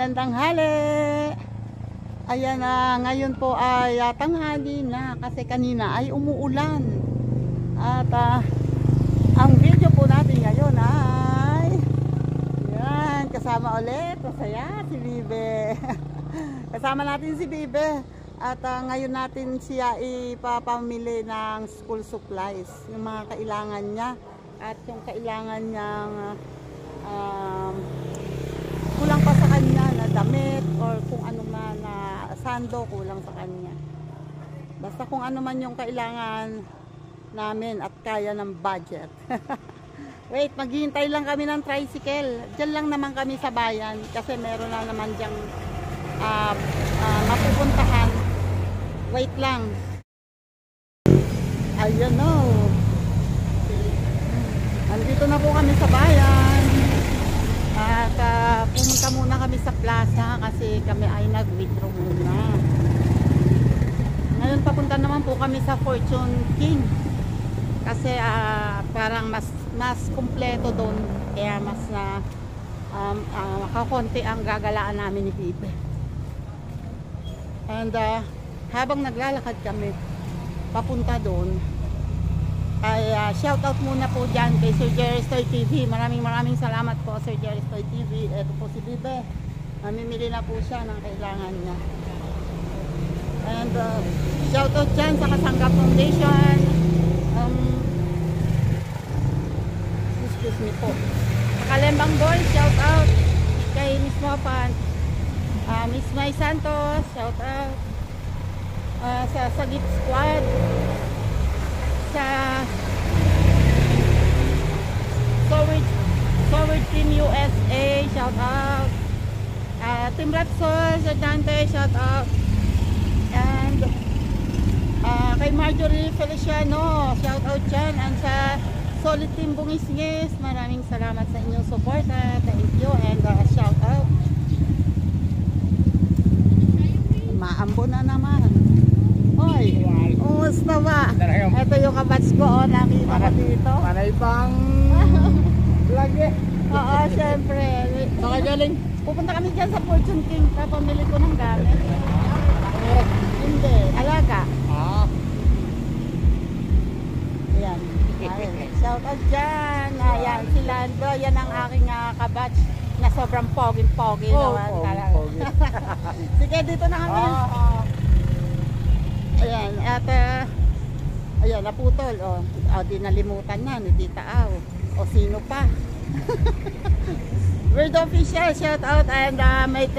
magandang tanghali. Ayan na, ngayon po ay tanghali na kasi kanina ay umuulan. At ang video po natin ngayon ay yan, kasama ulit, masaya si Bibe. Kasama natin si Bibe. At ngayon natin siya ipapamili ng school supplies, yung mga kailangan niya at yung kailangan niyang kulang pa sa kanya na damit or kung ano man na sando kulang sa kanya. Basta kung ano man yung kailangan namin at kaya ng budget. Wait, maghihintay lang kami ng tricycle. Diyan lang naman kami sa bayan kasi meron na naman diyang mapupuntahan. Wait lang. Ayun o. Andito na po kami sa bayan. At pumunta muna kami sa plaza kasi kami ay nag-withdraw muna. Ngayon papunta naman po kami sa Fortune King. Kasi parang mas kumpleto doon. Kaya mas makakonti ang gagalaan namin ni Bibe. And habang naglalakad kami papunta doon, ay shoutout muna po dyan kay Sir Jerry Stoy TV. Maraming salamat po Sir Jerry Stoy TV. Ito po si Bibe, mamimili na po siya ng kailangan niya. And shoutout dyan sa Kasangga Foundation, excuse me po, sa Kalembang Boy, shoutout kay Miss Mopan, Miss May Santos, shoutout sa Sagip Squad, sa Forward Team USA, shout out. Team Repsol, sa Dante, shout out. And kay Marjorie Feliciano, shout out dyan. And sa Solid Team Bungisngis, maraming salamat sa inyong support. Thank you and shout out. Maambo na naman. Hoy, kumusta ba? Ito yung kabats ko, nakita ko dito. Panay pang vlog eh. Oo, syempre. Saka galing. Pupunta kami dyan sa Fortune King, papamili ko ng gamit. Hindi, alaga. Ayan. Shout out dyan. Ayan, si Lando, yan ang aking kabats na sobrang pogi-pogi naman talaga. Sige, dito na kami. Ayan, at ayan, naputol. Di nalimutan na ni Tita Aw. O sino pa? Word Official, shout out. And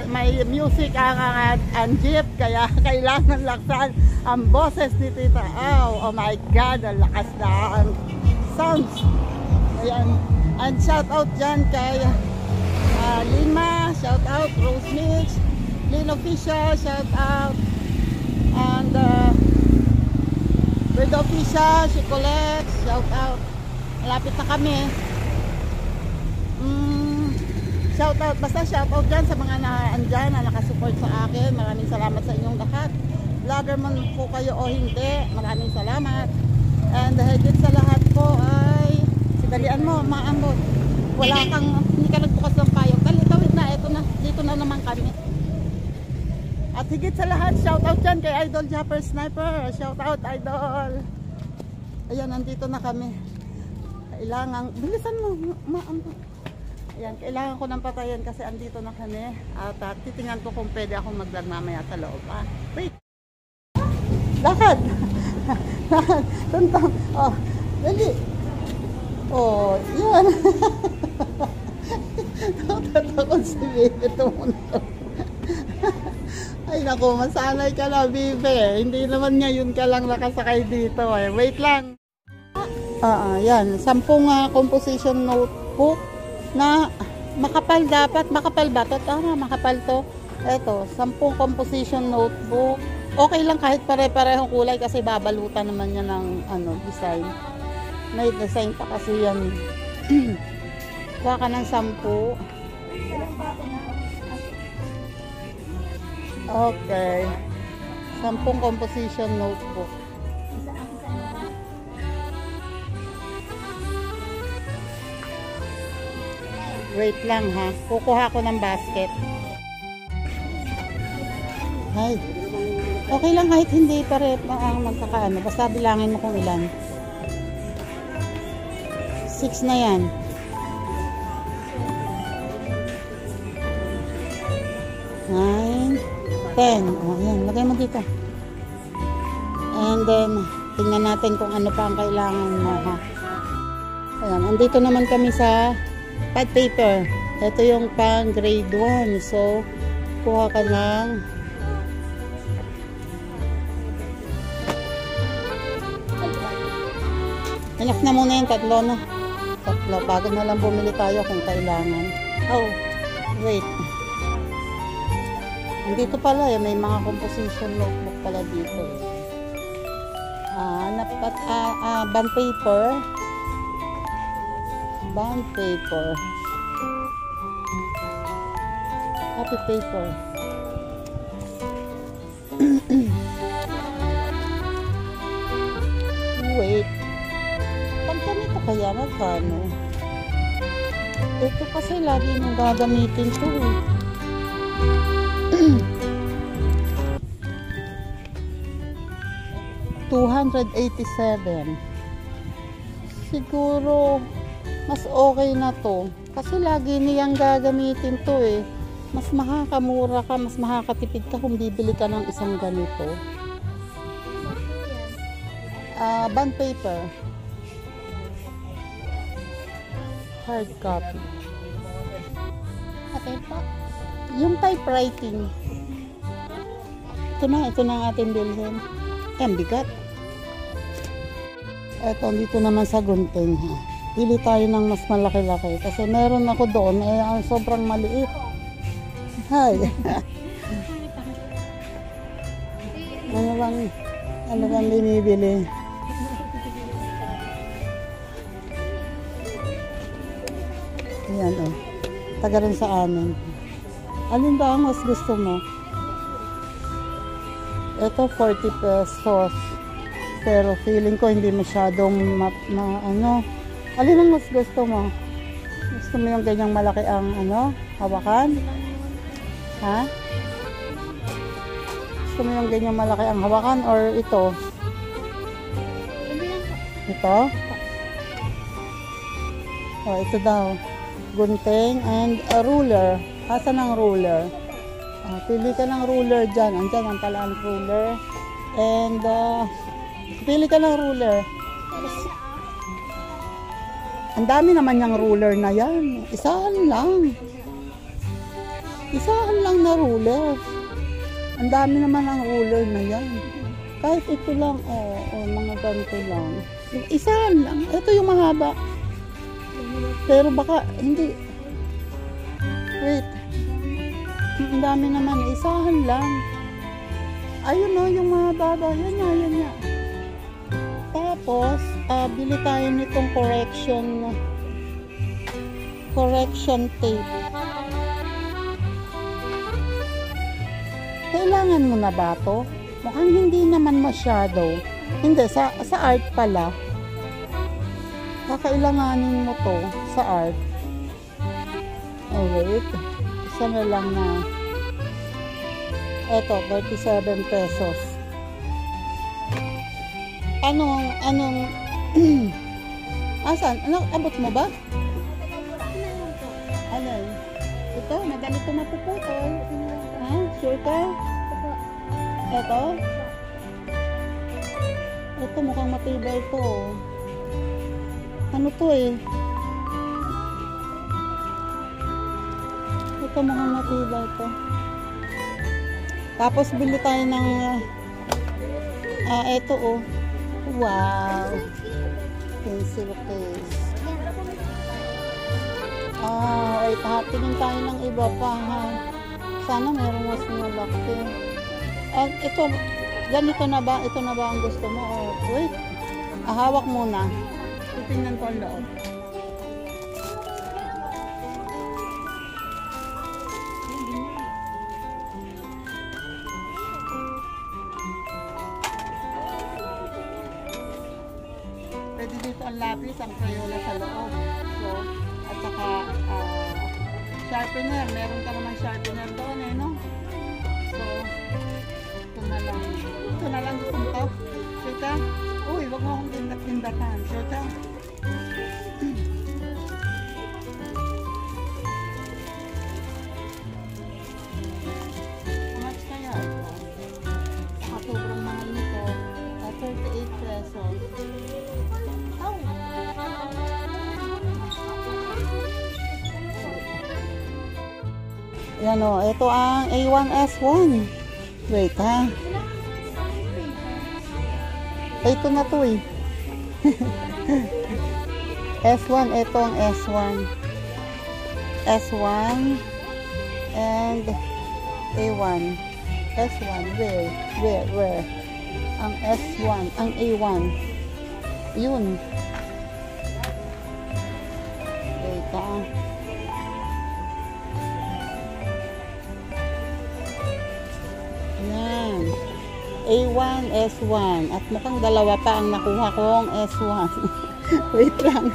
may music ang jeep, kaya kailangan laksan ang boses ni Tita Aw. Oh my God, ang lakas na ang sounds. Ayan, and shout out dyan kay Lima, shout out. Rose Mix, Lin Official, shout out. And Bird Official, si Colette, shout out. Malapit na kami. Shout out, basta shout out dyan sa mga naandyan na nakasupport sa akin. Maraming salamat sa inyong lahat. Vlogger man po kayo o hindi, maraming salamat. And higit sa lahat po ay sidalian mo, maambot. Wala kang, hindi ka nagbukas ng payong. Tawid na, eto na, dito na naman kami. At higit sa lahat, shout out dyan kay Idol Japper Sniper. Shout out, Idol. Ayan, nandito na kami. Kailangan, bilisan mo, maambot. Ayan, kailangan ko ng patayan kasi andito na kami. At titingnan ko kung pwede akong mag-vlog mamaya sa loob. Wait! Lakad! Lakad! Tuntang! Oh, dali! Oh, yan! Tatakot si Bibe tumunto. Ay naku, masanay ka na Bibe. Hindi naman ngayon ka lang nakasakay dito eh. Wait lang. Yan. 10 composition notebook na makapal dapat. Makapal ba to? Tama, makapal to. Ito, 10 composition notebook. Okay lang kahit pare-parehong kulay kasi babalutan naman yan ng design. May design pa kasi yan. Kuha ka ng 10. Okay. 10 composition notebook. Wait lang ha. Kukuha ko ng basket. Ay. Okay lang kahit hindi pare ang magkakaano. Basta bilangin mo kung ilan. 6 na yan. 9, 10. O, yan. Lagay mo dito. And then, tingnan natin kung ano pa ang kailangan mo, ha. Ayan. Andito naman kami sa pad paper. Ito yung pang grade 1. So, kuha ka ng enough na muna yung tatlo na. Tatlo. Bago na lang bumili tayo kung kailangan. Oh, wait. Andito pala eh. May mga composition notebook pala dito eh. Bond paper. Bond paper. Copy paper. Wait. Pagkanito kaya magkano? Ito kasi lagi nang gagamitin to eh. $287. Siguro mas okay na to kasi lagi niyang gagamitin to eh. Mas makakamura ka, mas makakatipid ka kung bibili ka ng isang ganito. Bond paper, hard copy. Okay pa. Yung typewriting. Ito na ang ating bilhin. Ang bigat. Eto, dito naman sa gunting. Pili tayo ng mas malaki-laki. Kasi meron ako doon, sobrang maliit. Hi. Ano bang binibili? Ayan o. Taga rin sa amin. Alin ba ang mas gusto mo? Ito 40 pesos. Pero feeling ko hindi masyadong alin ang mas gusto mo? Gusto mo yung ganyang malaki ang hawakan? Ha? Gusto mo yung ganyang malaki ang hawakan or ito? Ito? Oh, ito daw. Gunting and a ruler. Asan ang ruler? Pili ka ng ruler dyan. Andyan ang pala ang ruler. And pili ka ng ruler. Ang dami naman yung ruler na yan. Isahan lang. Isahan lang na ruler. Ang dami naman ang ruler na yan. Kahit ito lang, mga ganito lang. Isahan lang. Ito yung mahaba. Pero baka, hindi. Wait. Ang dami naman. Isahan lang. Ayun o, yung mahaba. Yan na. Tapos, bili tayo nitong correction tape. Kailangan mo na ba to? Mukhang hindi naman masyado. Hindi, sa art pala. Kakailanganin mo to sa art. Oh, wait. Isa na lang na. Eto, 37 pesos. Anong asan? Abot mo ba? Alay. Ito, madali ito mapuputol. Ha? Sure ka? Ito? Ito, mukhang matibay ito. Ano to eh? Ito, mukhang matibay ito. Tapos, bili tayo ng ito oh. Wow. Pencil case. Wait, tingin tayo ng iba pa ha. Sana meron mas malaki. Ito, ganito na ba? Ito na ba ang gusto mo? Wait, hawak muna. Titingnan ko ang loob. Pwede dito ang lapis, ang Crayola sa loob. So, at saka sharpener. Meron ka naman sharpener doon eh, no? So, Ito na lang gusto ko. Sure ka? Uy, wag mo akong tindat-tindatan. Sure ka? How much kaya? Saka sobrang mahal nito. 38 pesos. Oh! Yan o, ito ang A1S1. Wait ha. Ito na to eh. S1, ito ang S1. S1 and A1. S1, where? Ang S1, ang A1. Yun. Wait ha. Yan. A1, S1. At mukhang dalawa pa ang nakuha kong S1. Wait lang.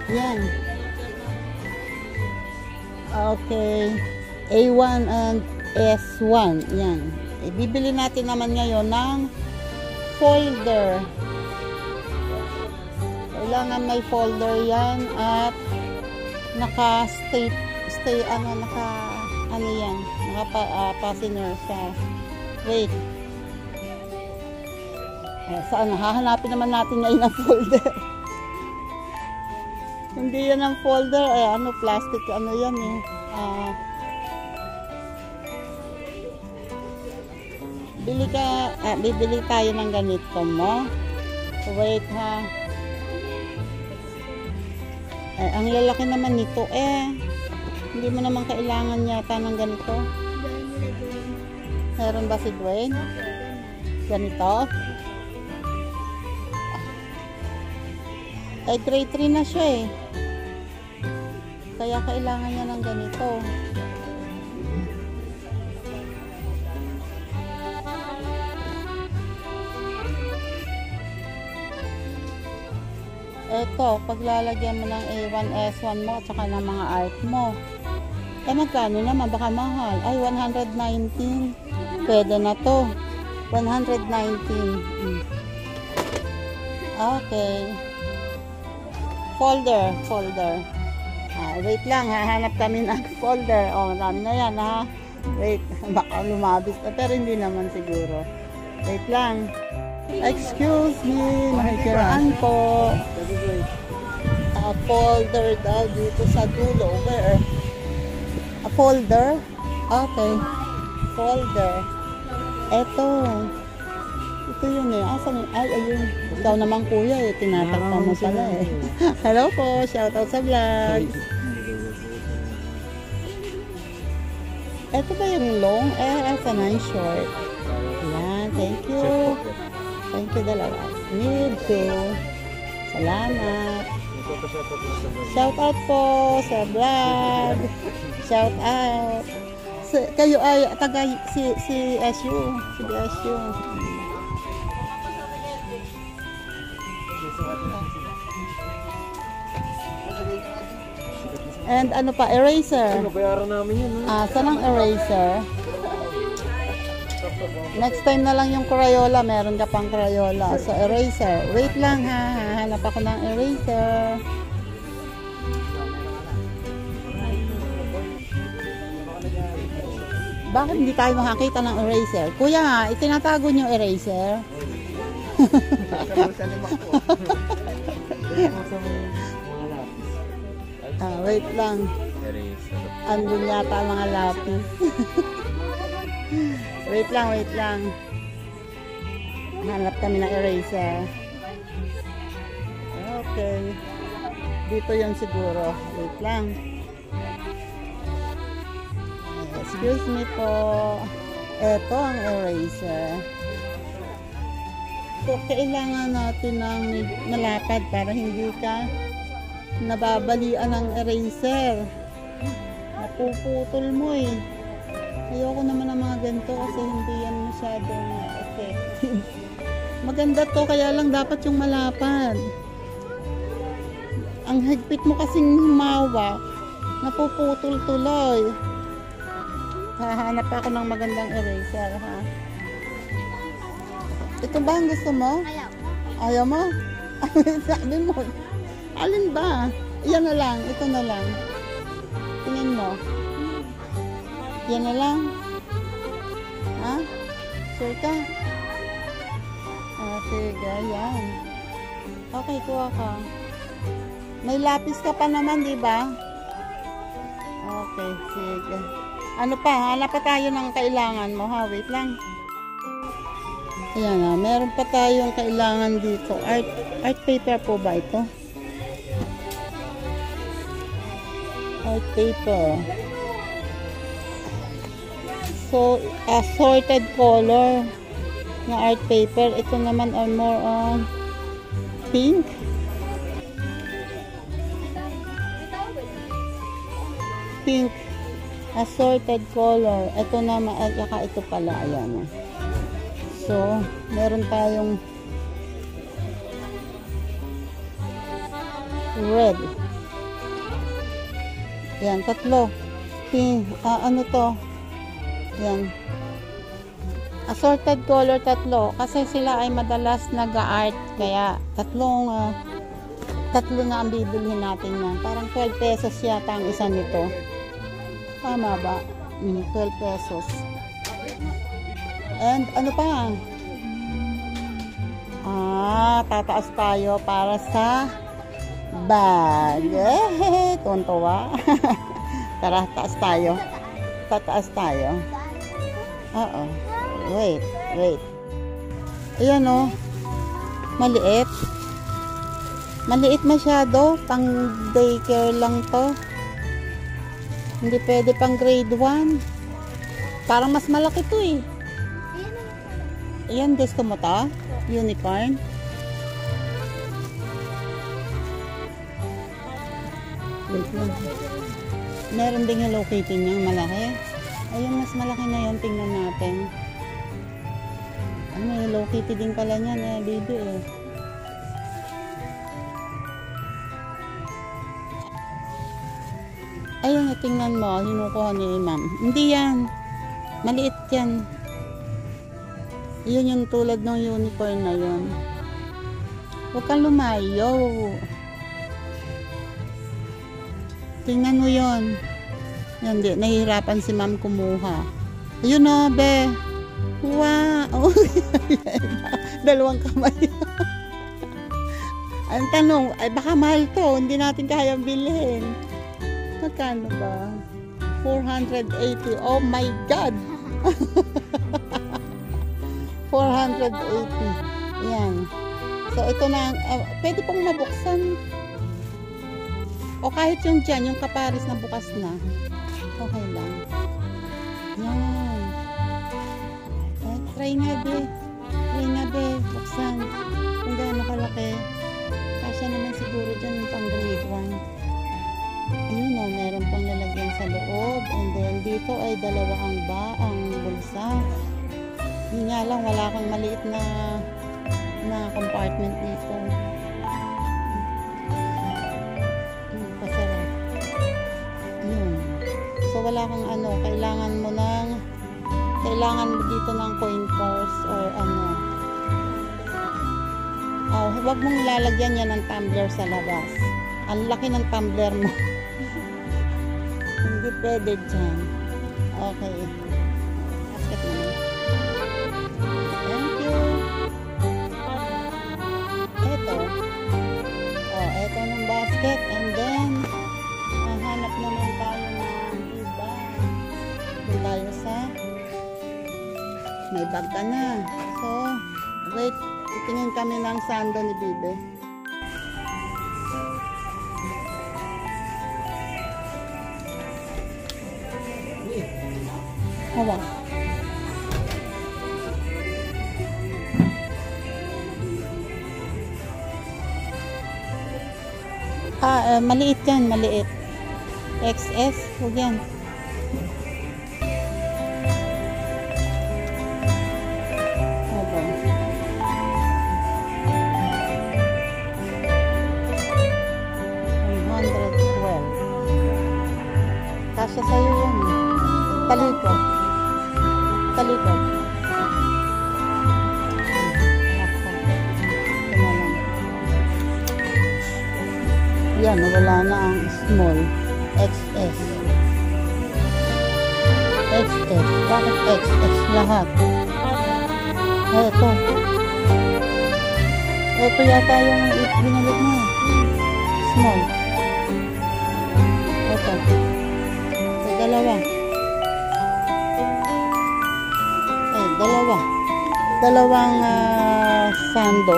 Yan. Okay. A1 and S1. Yan. Ibibili natin naman ngayon ng folder. Kailangan may folder yan at naka-stay ano yan, naka-fastener sa wait. Saan? Hahanapin naman natin ngayon ang folder. Hindi yan ang folder, ano, plastic, ano yan eh. Bibili tayo ng ganito mo. Wait ha. Ang lalaki naman nito hindi mo naman kailangan yata ng ganito. Meron ba si Dwayne? Ganito? Grade 3 na siya eh. Kaya kailangan niya ng ganito. Ito, paglalagyan mo ng A1, S1 mo at saka ng mga art mo. Magkano naman? Baka mahal. Ay, 119. Pwede na to. 119. Okay. Folder. Wait lang, hahanap kami ng folder. Dami na yan ha. Wait, baka lumabis. Pero hindi naman siguro. Wait lang. Excuse me, mahikiraan po. Folder daw dito sa dulo. Where? A folder? Okay. Folder. Ito yun eh. Asan? Ay, ayun. Ikaw naman kuya eh. Tinatakpan mo pala eh. Hello po. Shoutout sa vlog. Ito ba yung long? Asan na yung short? Yan. Thank you. Thank you dalawa. Need to. Salamat. Shoutout po sa vlog. Shoutout. Kayo ay taga si SU. Si SU. And ano pa, eraser. Bayaran namin yun. Saan ang eraser? Next time na lang yung Crayola. Meron ka pang Crayola. So, eraser. Wait lang ha. Hanap ako ng eraser. Bakit hindi tayo makakita ng eraser? Kuya, itinatago niyo eraser? Wait lang. Andun yata ang mga lapis. Wait lang. Hanap kami ng eraser. Okay. Dito yun siguro. Wait lang. Excuse me po. Ito ang eraser. So, kailangan natin ng malapad para hindi ka nababalian ng eraser. Napuputol mo eh. Ayoko naman ng mga ganito kasi hindi yan masyadong effective. Maganda to, kaya lang dapat yung malapad. Ang higpit mo kasing humawak, napuputol tuloy. Hahanap ako ng magandang eraser, ha? Ito ba ang gusto mo? Ayaw. Ayaw mo? Sabi mo. Alin ba? Yan na lang. Ito na lang. Tingin mo. Yan na lang. Ha? Sure ka? Sige, yan. Okay, kuha ka. May lapis ka pa naman, di ba? Okay, sige. Ano pa? Hanap pa tayo ng kailangan mo, ha? Wait lang. Ayan na, meron pa tayong kailangan dito. Art paper po ba ito? Art paper. So, assorted color na art paper. Ito naman are more on pink. Pink. Assorted color. Ito naman, at saka ito pala. Ayan. So, meron tayong red. Yan, tatlo. Pink. Ano to? Yan. Assorted color, tatlo. Kasi sila ay madalas nag-art. Kaya, tatlo na ang bibilhin natin yan. Parang 12 pesos yata ang isa nito. Tama ba? 12 pesos. And ano pa? Tataas tayo para sa bag. Tuntua. Tara, taas tayo. Tataas tayo. Oo. Wait. Ayan o. Maliit. Maliit masyado. Pang daycare lang to. Hindi pwede pang grade 1. Parang mas malaki to eh. Ayan, gusto mo to? Unicorn. Wait lang. Meron ding Hello Kitty niyang malaki. Ayun, mas malaki na yun. Tingnan natin. Ano, Hello Kitty din pala niyan eh, baby eh. Ayun, tingnan mo. Hinukuha ni ma'am. Hindi yan. Maliit yan. Yun yung tulad ng unicorn na yun. Huwag kang lumayo. Tingnan mo yun. Yan, di. Nahihirapan si ma'am kumuha. Ayun o, be. Wow. Dalawang kamay. Ang tanong, ay baka mahal to. Hindi natin kayang bilhin. Magkano ba? 480. Oh my God! 480. Yan. So, ito na. Pwede pong mabuksan. O kahit yung dyan, yung kaparis na bukas na. Okay lang. Yan. Try nga, be. Buksan. Kung gaano kalaki. Kasya naman siguro dyan yung pang grade 1. Ayun o, meron pang lalagyan sa loob. And then, dito ay dalawa ang bulsa. Yun nga lang, wala kang maliit na compartment dito. Pasarap. Yun. So, wala kang ano, kailangan mo dito ng coin purse or ano. Huwag mong lalagyan yan ng tumbler sa labas. Ang laki ng tumbler mo. Hindi pwede dyan. Okay. Basket naman. Thank you. Ito ng basket. And then, hanap naman tayo ng iba. Doon tayo sa may bag ka na. So, wait. Itingin kami ng sando ni Bibe. Hawa. Maliit yan, maliit. XS, huwag yan. Hawa. 112. Kasya sa'yo yan. Taliko. likod. Ako. Ito na lang. Yan, wala na ang small. XS. XS. Bakit XS lahat? Ito. Ito yata yung binalik mo. Small. Ito. Ito, dalawa. Dalawa. Dalawang sando.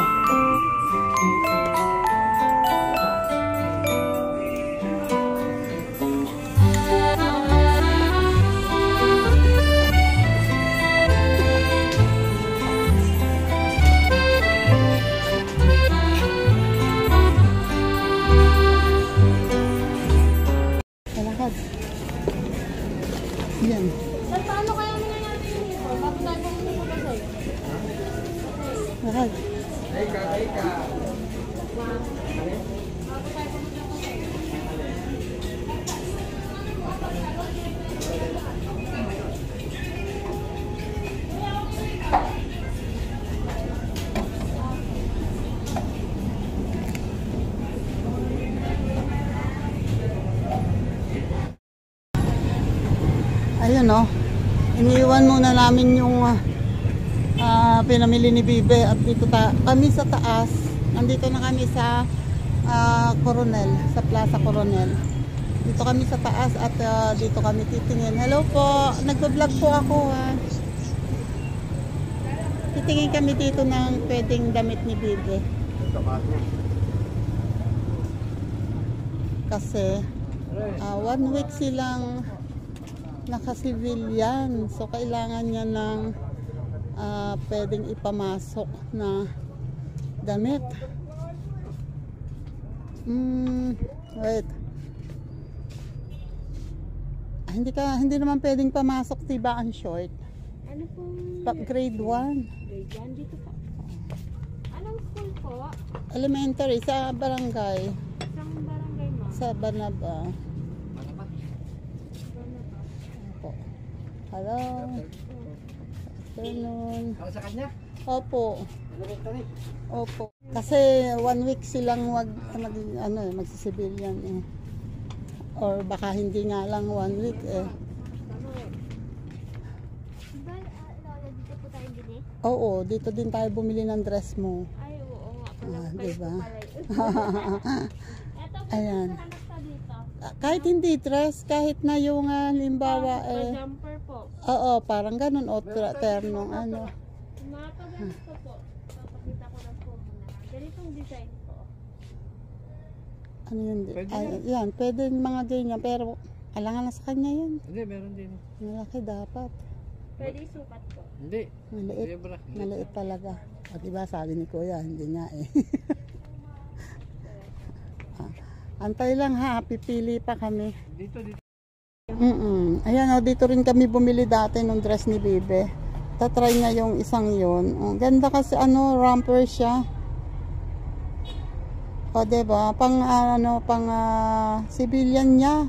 Kalakad. Yan. Paano kaya mangyayari yung ito? Bago tayo pumunta sa'yo? Kalakad. Ayun o. Iniiwan muna namin yung pinamili ni Bibe at dito kami sa taas. Nandito na kami sa Coronel, sa Plaza Coronel. Dito kami sa taas at dito kami titingin. Hello po, nagbablog po ako ha. Titingin kami dito ng pwedeng damit ni Bibe. Kasi 1 week silang naka-civilian. So kailangan niya ng pwedeng ipamasok na damit. Wait. Hindi naman pwedeng pamasok, diba ang short? Ano pong... Grade 1. Grade 1 dito po. Anong school po? Elementary sa barangay. Isang barangay mo? Sa Banaba. Opo. Hello. Afternoon. Sa kanya? Opo. Opo. Kasi 1 week silang magsisibilyan eh. Or baka hindi nga lang 1 week eh. Diba, Lola, dito po tayo bili? Oo, dito din tayo bumili ng dress mo. Ay, oo nga pala. Diba? Ito po, Ayan. hanap ka dito. Kahit hindi dress, kahit na yung halimbawa Jumper po. oo, parang ganun o ternong ano. Mga paganito po. Papakita ko lang po muna. Ganitong design po. Ano yun? Pwede Yan, pwede mga ganyan pero alangan na sa kanya yan. Hindi, meron din. Malaki dapat. Pwede isukat po. Hindi. Maliit. Zebra. Maliit talaga. At diba sabi ni Kuya, hindi nga eh. Antay lang ha, pipili pa kami. Dito. Ayan o, dito rin kami bumili dati ng dress ni Bibe. Tatry niya yung isang yun. Ganda kasi romper siya. O diba, pang civilian niya.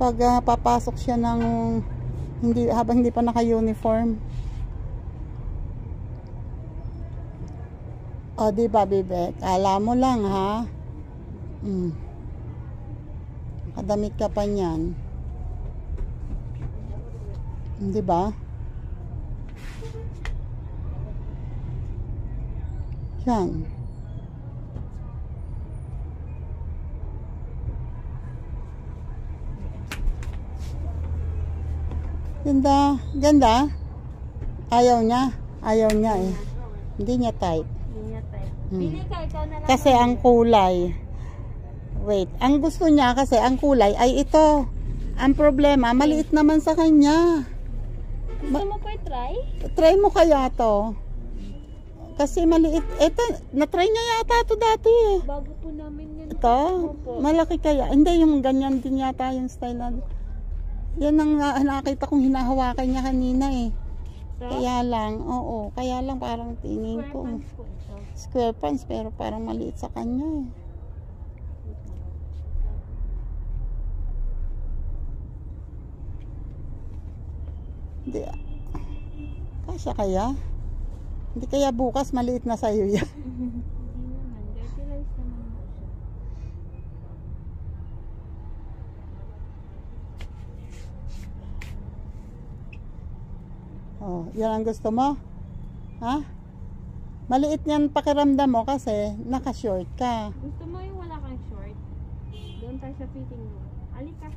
Pag papasok siya ng habang hindi pa naka-uniform. O diba Bibe, kala mo lang ha. Kadamit ka pa niyan. Di ba? Yan. Ganda. Ganda. Ayaw niya. Ayaw niya eh. Hindi niya type. Hindi niya type. Pili ka, ikaw na lang. Kasi ang kulay. Wait. Ang gusto niya kasi ang kulay ay ito. Ang problema, maliit naman sa kanya. Gusto mo po i-try? Try mo kaya to. Kasi maliit. Ito, na-try niya yata ito dati eh. Bago po namin yan. Ito, Opo. malaki kaya. Hindi, yung ganyan din yata yung style na. Yan ang nakita kong hinahawakan niya kanina eh. Kaya lang, oo. Kaya lang parang tingin Square ko. pants po ito. Square pants pero parang maliit sa kanya eh. Hindi. Kasya kaya? Hindi kaya bukas maliit na sa'yo yan. Hindi naman. Dirty rice naman mo siya. Oh, yan ang gusto mo? Ha? Maliit yan pakiramdam mo kasi naka-short ka. Gusto mo yung wala kang short? Doon tayo sa fitting room. Alika.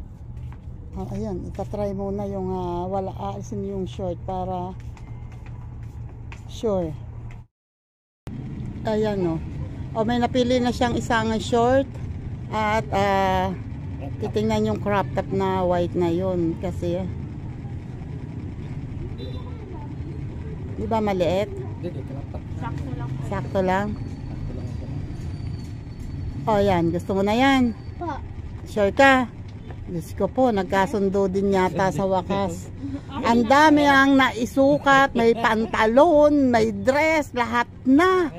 Oh, ayan, itatry muna yung wala aalisin yung short para sure. Ayan no. O may napili na siyang isang short at titingnan yung crop top na white na yun kasi di ba maliit? Sakto lang po. Sakto lang. O yan, gusto mo na yan? Pa. Sure ka? Diyos ko po, nagkasundo din yata sa wakas. Ang dami ang naisukat, may pantalon, may dress, lahat na.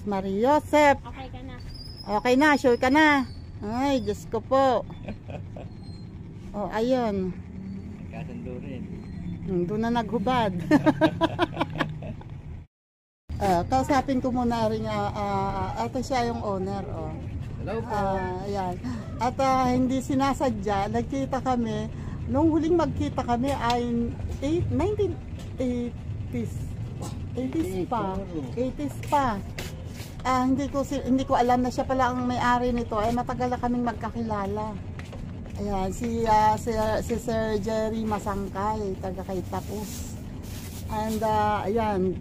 Maria Joseph. Okay ka na. Okay na, sure ka na. Ay, Diyos ko po. O, ayun. Nagkasundo rin. Doon na naghubad. Kausapin ko muna rin, ito siya yung owner. Oh. Hello po. Ayan. At hindi sinasadya, nagkita kami. Nung huling magkita kami ay 1980s. 80s pa. 80s pa. Hindi ko alam na siya pala ang may-ari nito. Ay matagal na kaming magkakilala. Ayan, si Sir Jerry Masangkay, taga kay Tapos. And ayan,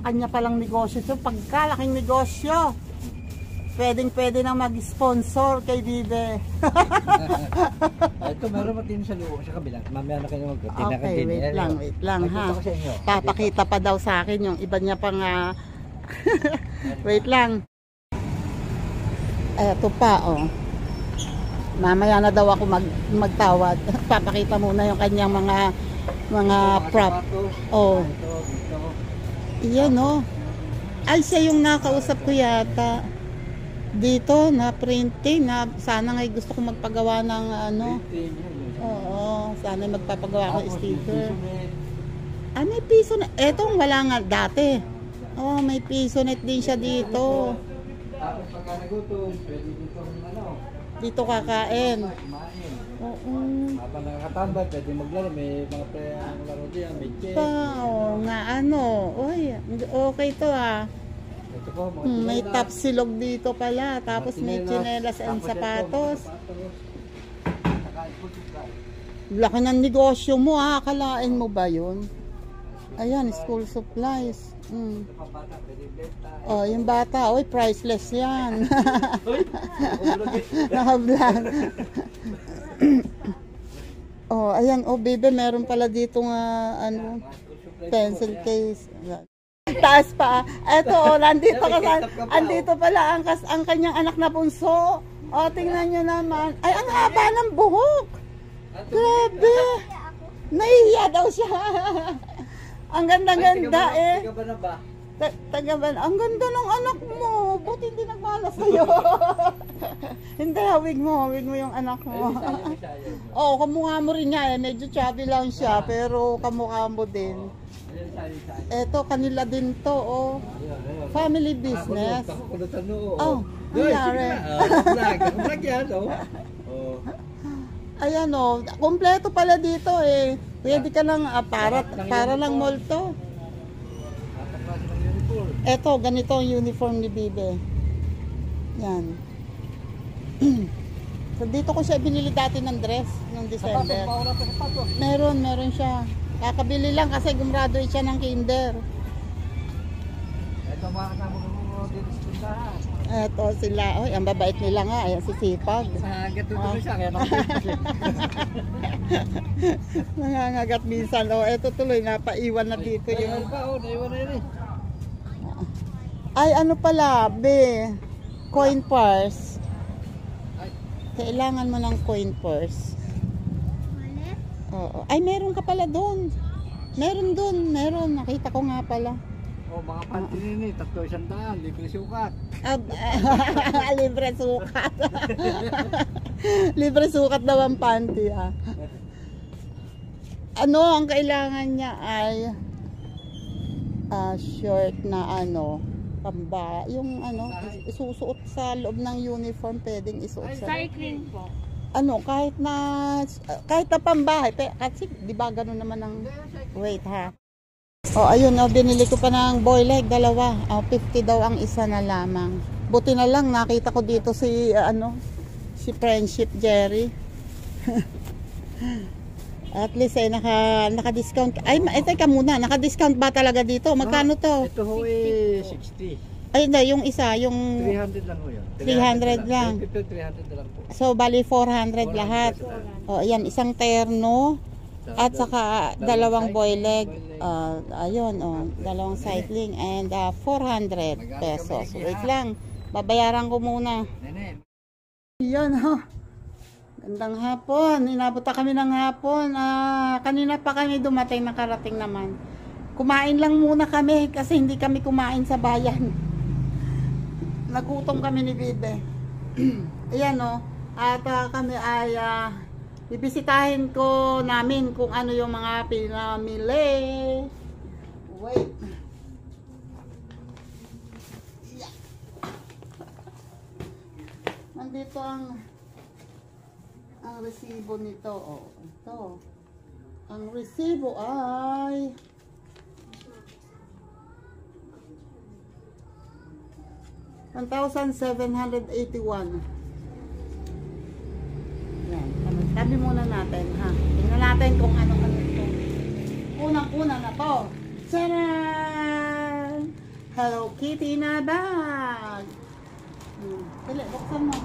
kanya palang negosyo. So pagkalaking negosyo, pwede na mag-sponsor kay Bibe. Ito, meron matin sa loob, sa kabila. Mamaya na kayo mag-tinaka Okay, wait lang ha. Papakita pa daw sa akin yung iba niya pang wait lang. Eto pa oh. Mamaya na daw ako magtawad. Papakita muna yung kanyang mga prop. Oh. Iyan oh. Ay siya yung nakausap ko yata. Dito na printing na sana ngay gusto ko magpagawa ng Oo, sana magpapagawa ko sticker. May piso na. Etong wala nga dati. Oh, may piso net din siya dito. Tapos pagka nagutom, pwede dito Dito kakain. kumain. Oo. Habang nakakatambay, pwede maglaro. May mga laro diyan, may chair. Nga Uy, okay to Ito po, mga May tsinelas. top silog dito pala. Tapos may tsinelas. tsinelas and Tapos ito, sapatos. Saka ipon supply. Laki ng negosyo mo Akalain mo ba yun? Ayan, school supplies. Ito pa bata, pwede benta. Oh, yung bata, priceless yan. Uy! Naka-vlog. Oh, ayan, baby, meron pala dito pencil case. Taas pa. Eto, nandito andito pala ang kanyang anak na bunso. Tingnan nyo naman. Ay, ang haba ng buhok. Grabe. Nahihiya daw siya. Ang ganda-ganda Tiga ba na ba? Tagaban, ang ganda ng anak mo. Buti hindi nagmana sa'yo. Hindi, hawig mo yung anak mo. Oo, kamukha mo rin nga medyo chubby lang siya, pero kamukha mo din. Eto, kanila din to, Family business. Oh, nangyari. Vlog yan, Ayan, kompleto pala dito, Pwede ka lang, para lang mall to. Eto, ganito ang uniform ni Bibe. Yan. So, dito ko siya binili dati ng dress, noong December. Meron siya. Kakabili lang kasi gumrado siya ng kinder. Ito mga kasama ko dito sa tindahan. Eto sila, ang babait nila nga, ayan si Sipag. Gatutuloy siya, kaya nakapit. Nangangagat minsan, eto tuloy, napaiwan na dito yung... Naiwan na yun Ay, ano pala, coin purse. Kailangan mo ng coin purse. Oo. Ay, meron ka pala doon. Meron. Nakita ko nga pala. Mga panty nini, 300, libre sukat. Libre sukat. Libre sukat daw ang panty, Ang kailangan niya ay short na ano, yung ano, isusuot sa loob ng uniform, pwedeng isuot sa Cycling po. ano, kahit na pambahay, kasi di ba ganun naman ang wait ha. Oh, ayun, binili ko pa ng boy leg, dalawa. 50 daw ang isa na lamang. Buti na lang nakita ko dito si si Friendship Jerry. At least ay naka-discount. Ay, teka muna, naka-discount ba talaga dito? Magkano to? Ito ho eh 60. Ay, hindi, yung isa, yung 300 lang ho yun. 300 lang. 300 lang po. So, bali 400 lahat. O, ayan, isang terno. At saka dalawang boy leg. Ayun, dalawang cycling. And 400 pesos. Wait lang, babayaran ko muna. Nene. Yan ha. Gandang hapon. Inabot na kami ng hapon. Kanina pa kami dumating, nakarating naman. Kumain lang muna kami kasi hindi kami kumain sa bayan. Nagutom kami ni Bibe. Ayan o. At kami ay bibisitahin ko namin kung ano yung mga pinamili. Wait. Yeah. Nandito ang resibo nito. Oh, ito. Ang resibo ay $1,781. Yan. Tabi muna natin, ha. Tingnan natin kung ano ito. Unang-una na to. Tcharan! Hello Kitty na bag. Dali, buksan mo.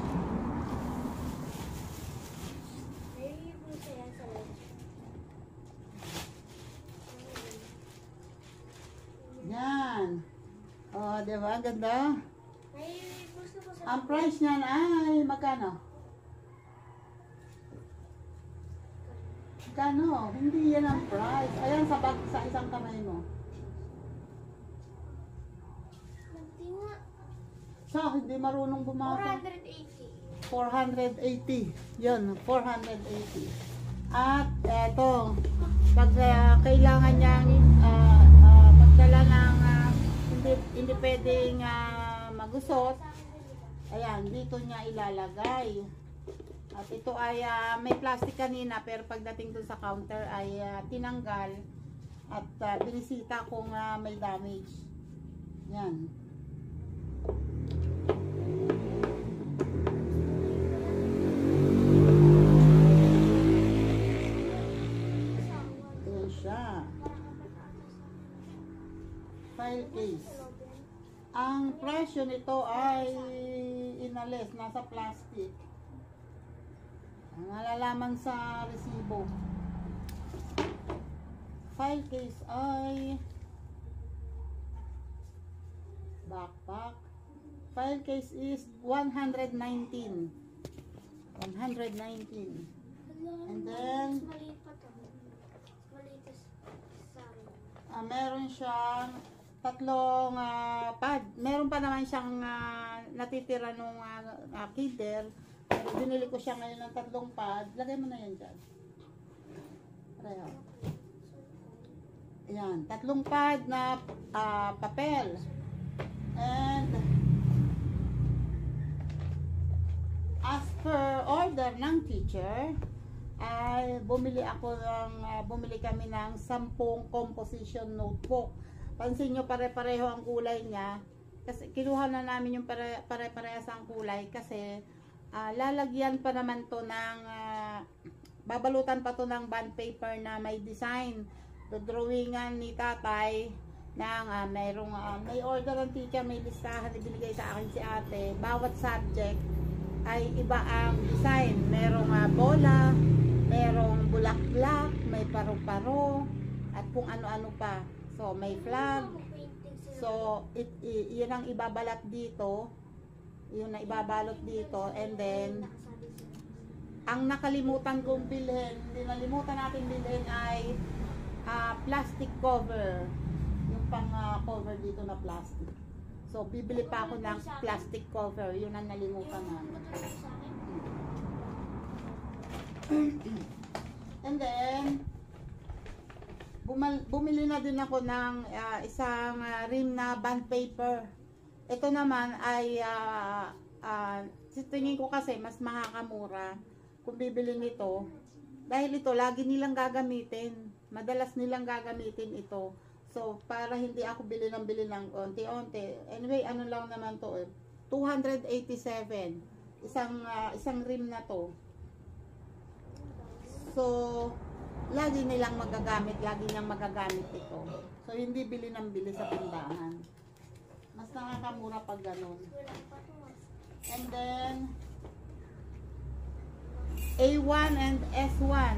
Yan. Oh, diba? Ganda. Ang price niyan ay magkano? Magkano? Hindi yan ang price. Ayan sa bag sa isang kamay mo. So, hindi marunong bumasa. 480. Yun, 480. At eto, pag kailangan niyang magdala ng hindi pwedeng magusot, ayan, dito niya ilalagay. At ito ay may plastic kanina, pero pagdating dun sa counter ay tinanggal at binisita kung may damage. Yan. Ayan siya. File case. Ang presyo nito ay inalis, nasa plastic. Nalalaman sa resibo. File case ay backpack. File case is 119. 119. And then meron siyang tatlong pad. Meron pa naman siyang natitira nung Kinder. Pero binili ko siya ngayon ng tatlong pad. Lagay mo na yan dyan. Pareho. Ayan. Tatlong pad na papel. And as per order ng teacher, ay bumili kami ng 10 composition notebook. Pansin nyo, pare-pareho ang kulay niya. Kasi kinuha na namin yung pare-parehas ang kulay kasi lalagyan pa naman to ng babalutan pa to ng bond paper na may design. Drawingan ni tatay ng may order ang teacher, may listahan ibinigay sa akin si ate. Bawat subject ay iba ang design. Merong bola, merong bulaklak, may paru-paro, at kung ano-ano pa. So, may flag. So, yun ang ibabalat dito. Yun na ibabalot dito. And then, ang nakalimutan kong bilhin, nalimutan natin bilhin ay plastic cover. Yung pang cover dito na plastic. So, bibili pa ako ng plastic cover. Yun ang nalimutan namin. And then, bumili na din ako ng isang rim na bond paper. Ito naman ay tingin ko kasi mas makakamura kung bibili nito. Dahil ito, lagi nilang gagamitin. Madalas nilang gagamitin ito. So, para hindi ako bili ng onti-onti. Anyway, ano lang naman to 287. Isang rim na to. So, lagi nilang magagamit. Lagi niyang magagamit ito. So, hindi bili ng bili sa tindahan. Mas nakakamura pag ganun. And then, A1 and S1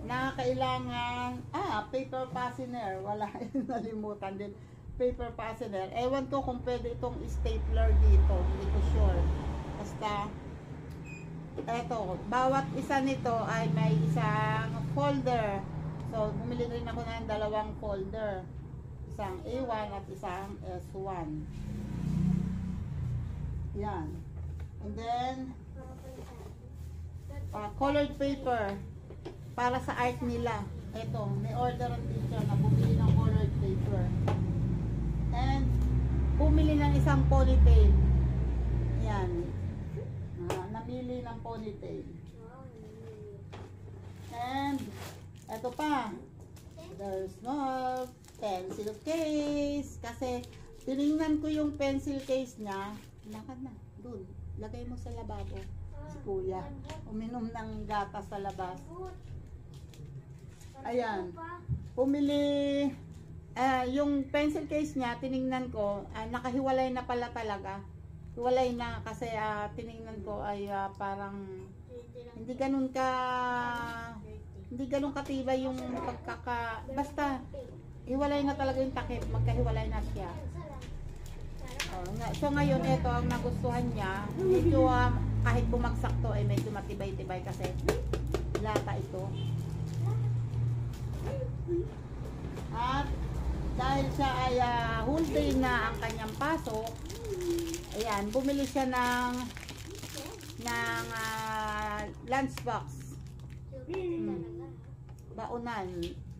na kailangan paper fastener, wala, nalimutan din, paper fastener. Ewan ko kung pwede itong stapler dito, hindi ko sure. Basta eto, bawat isa nito ay may isang folder. So bumili rin ako ng dalawang folder, isang A1 at isang S1. Yan. And then colored paper para sa art nila. Ito, may order ang teacher na bumili ng colored paper. And bumili ng isang ponytail. Yan. Namili ng ponytail. And ito pa. There's no pencil case. Kasi tinignan ko yung pencil case niya. Lakad na. Dun. Lagay mo sa lababo. Si kuya, uminom ng gatas sa labas. Ayan, pumili, yung pencil case niya, tiningnan ko, nakahiwalay na pala talaga. Hiwalay na kasi tiningnan ko ay parang hindi ganun katibay yung basta hiwalay na talaga yung takip, magkahiwalay na siya. So ngayon, ito ang nagustuhan niya. Medyo kahit bumagsak to ay medyo matibay-tibay kasi lata ito. At dahil siya ay whole day na ang kanyang pasok, ayan, bumili siya ng lunchbox. Baunan.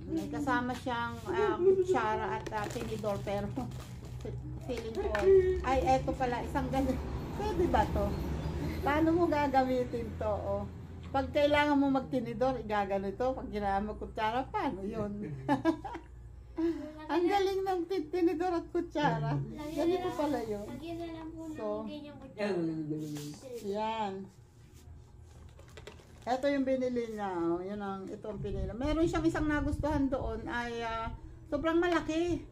May kasama siyang kutsara at tinidor, pero feeling ko ay eto pala, isang ganyan. Pwede ba to? Paano mo gagamitin to? Pag kailangan mo magtinidor, igagano ito. Pag kailangan mo kutsara, paano yun? Ang galing ng tinidor at kutsara. Ganito pala yun. Lagyan na lang po So, ng ganyang kutsara. yan. Ito yung binili niya. Yun ito ang pinili. Meron siyang isang nagustuhan doon ay sobrang malaki.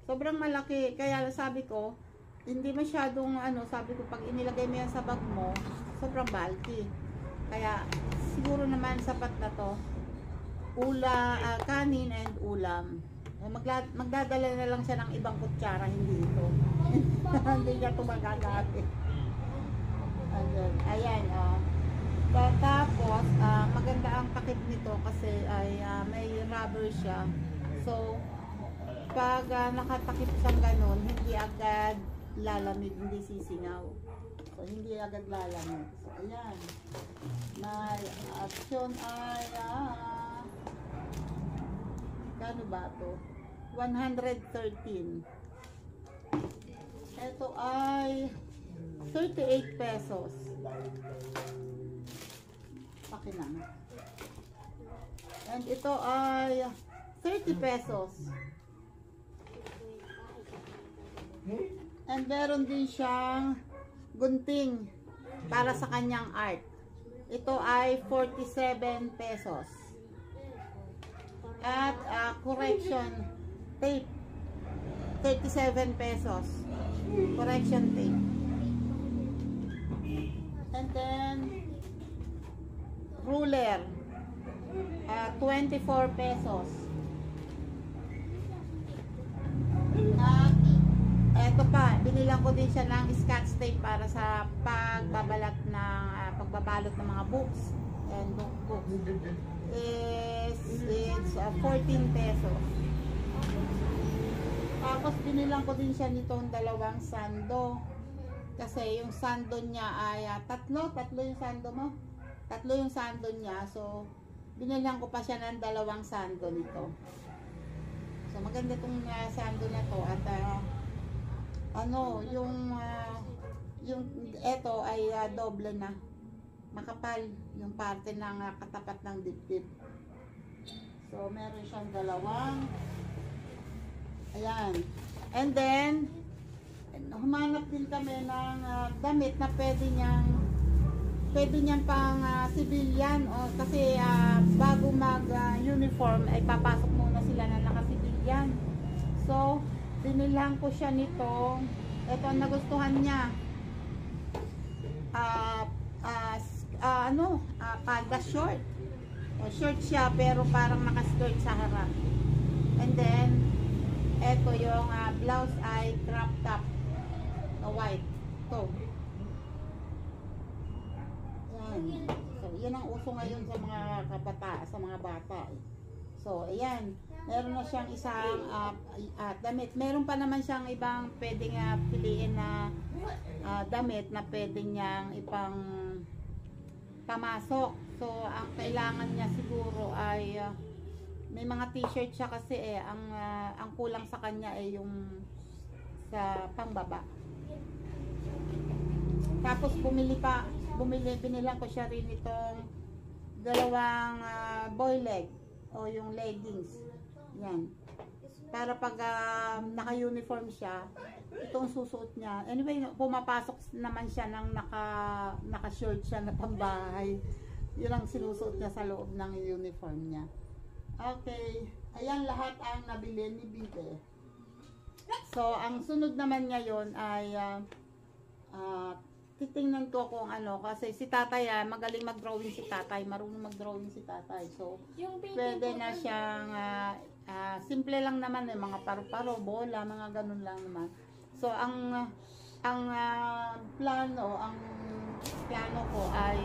Sobrang malaki. Kaya sabi ko, hindi masyadong sabi ko, pag inilagay mo yan sa bag mo, sobrang bulky. Kaya siguro naman sapat na to. Kanin and ulam. Magdadala na lang siya ng ibang kutsara, hindi ito. Hindi niya ito magagamit. Ayan, tapos, maganda ang takip nito kasi ay may rubber siya. So, pag nakatakip siyang ganun, hindi agad lalamig, hindi sisingaw. So, hindi agad lalamig. So, ayan. May option ay kano ba ito? 113. Ito ay 38 pesos. Pakinang. And ito ay 30 pesos. And meron din siyang gunting para sa kanyang art. Ito ay 47 pesos. At correction tape, 37 pesos. Correction tape. And then ruler, 24 pesos. At eto pa, binilang ko din siya ng scotch tape para sa pagbabalot ng mga books and notebooks. It's 14 pesos. Tapos binilang ko din siya nitong dalawang sando. Kasi yung sando niya ay tatlo yung sando mo. Tatlo yung sando niya. So, binilang ko pa siya ng dalawang sando nito. So maganda itong sando na to at yung eto ay doble na. Makapal yung parte ng katapat ng dibdib. So meron siyang dalawang. Ayan. And then humanap din kami ng damit na pwede niyang pang civilian o kasi bago mag uniform ay papasok muna sila na naka-civilian. So binilang ko siya nito. Ito ang nagustuhan niya. Palda short. Short siya pero parang naka-skirt sa harap. And then ito yung blouse ay crop top na white. Ito. Yan. So, yan ang uso ngayon sa mga sa mga bata. So, ayan. Meron na siyang isang damit. Meron pa naman siyang ibang pwedeng piliin na damit na pwede niyang ipang pamasok. So, ang kailangan niya siguro ay may mga t-shirt siya kasi ang kulang sa kanya ay yung sa pangbaba. Tapos binilang ko siya rin itong dalawang boy leg o yung leggings. Yan. Para pag naka-uniform siya, itong susuot niya. Anyway, pumapasok naman siya ng naka-short siya na pambahay. Yun ang sinusuot niya sa loob ng uniform niya. Okay. Ayan lahat ang nabili ni Bibe. So, ang sunod naman ngayon ay titingnan ko kung kasi si tatay magaling mag-drawing si tatay, marunong mag-drawing si tatay. So, pwede na siyang simple lang naman mga paru-paro, bola, mga ganun lang naman. So, ang plano ko ay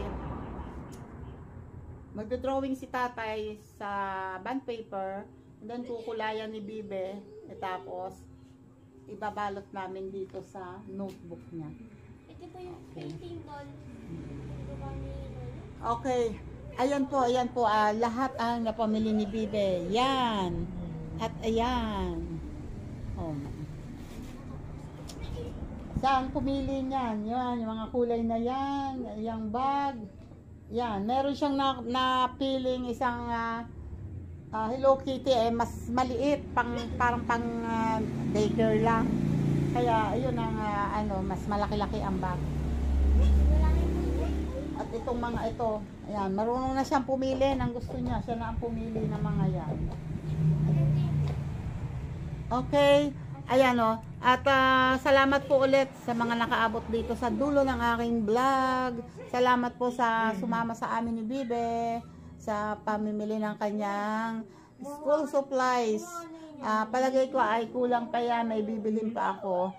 magdo-drawing si tatay sa bond paper, and then kukulayan ni Bibe, tapos ibabalot namin dito sa notebook niya. Ito po yung painting doll. Okay. Ayan po, lahat ang napamili ni Bibe. Yan. At ayan. Oh. Saan pumili niyan? Yan, yung mga kulay na yan. Yung bag. Yan. Meron siyang napiling isang Hello Kitty mas maliit. Parang pang daycare lang. Kaya, ayun ang mas malaki-laki ang bag. At itong mga ito, ayan, marunong na siyang pumili ng gusto niya. Siya na ang pumili ng mga yan. Okay, ayan o. At salamat po ulit sa mga nakaabot dito sa dulo ng aking vlog. Salamat po sa sumama sa amin ni Bibe sa pamimili ng kanyang school supplies. Palagay ko ay kulang pa yan, may bibilhin pa ako.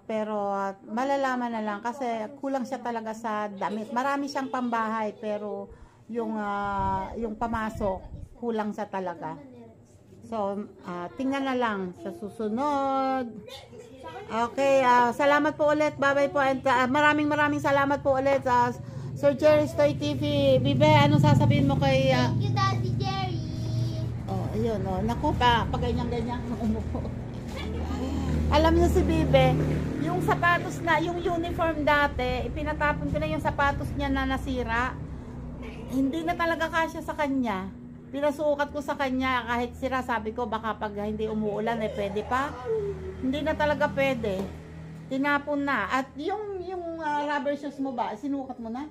Pero malalaman na lang kasi kulang siya talaga sa damit. Marami siyang pambahay pero yung pamasok kulang siya talaga. So tingnan na lang sa susunod. Okay, salamat po ulit. Bye-bye po. And maraming salamat po ulit sa Sir Jerry's Toy TV. Bibe, anong sasabihin mo kay Thank you, Daddy Jerry. Oh, ayun naku pa ganyan-ganyan umupo. Alam niyo si Bibe, yung sapatos na, yung uniform dati, ipinatapon ko na yung sapatos niya na nasira. Hindi na talaga kasya sa kanya. Pinasukat ko sa kanya kahit sira, sabi ko baka pag hindi umuulan pwede pa. Hindi na talaga pwede. Tinapon na. At yung rubber shoes mo ba, sinukat mo na?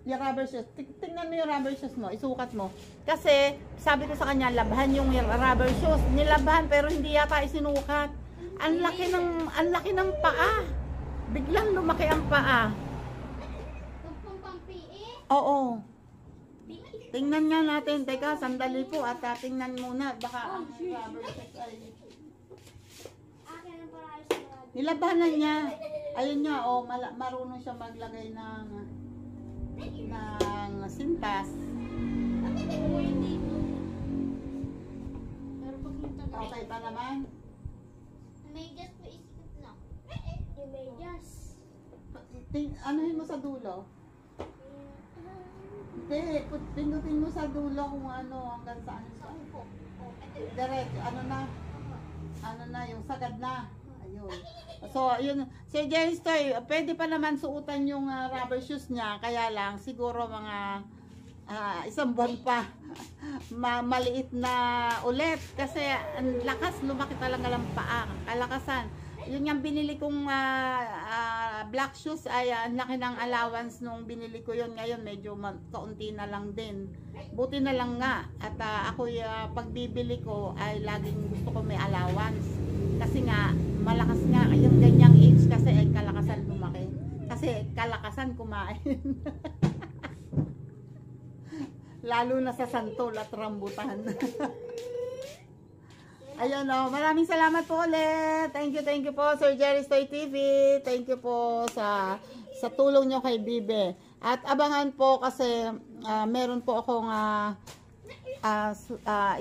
Yung rubber shoes, tingnan mo yung rubber shoes mo, isukat mo. Kasi sabi ko sa kanya, labhan yung rubber shoes. Nilabhan pero hindi yata isinukat. Ang laki ng paa. Biglang lumaki ang paa. Oo. Tingnan nga natin. Teka, sandali po at tingnan muna. Baka ang rubber shoes ay nilabanan niya. Ayun niya, marunong siya maglagay ng sintas. Okay pa naman? Medyas po isikot lang. Yung medyas. Anuhin mo sa dulo. Hindi, pindutin mo sa dulo kung ano, hanggang saan siya. Diretso, ano na, yung sagad na. Ayun. So, yun, Sir Jerry Stoy, pwede pa naman suotan yung rubber shoes niya, kaya lang, siguro mga isang buwan pa, maliit na ulit. Kasi, ang lakas, lumaki talaga lang paa, kalakasan. Yun yung binili kong black shoes ay ang laki ng allowance nung binili ko yun. Ngayon medyo kaunti na lang din. Buti na lang nga. At ako pagbibili ko ay laging gusto ko may allowance. Kasi nga malakas nga yung ganyang age kasi ay kalakasan lumaki. Kasi kalakasan kumain. Lalo na sa santol at rambutan. Ayan o, maraming salamat po ulit. Thank you po Sir Jerry Stoy TV. Thank you po sa tulong nyo kay Bibe. At abangan po kasi meron po akong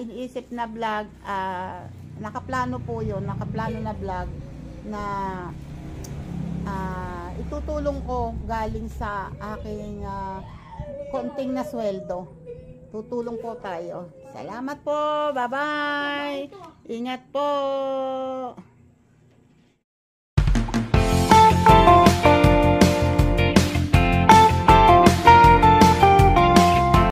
iniisip na vlog. Nakaplano po yun, nakaplano na vlog na itutulong ko galing sa aking konting na sweldo. Tutulong po tayo. Salamat po. Bye-bye. Ingat po.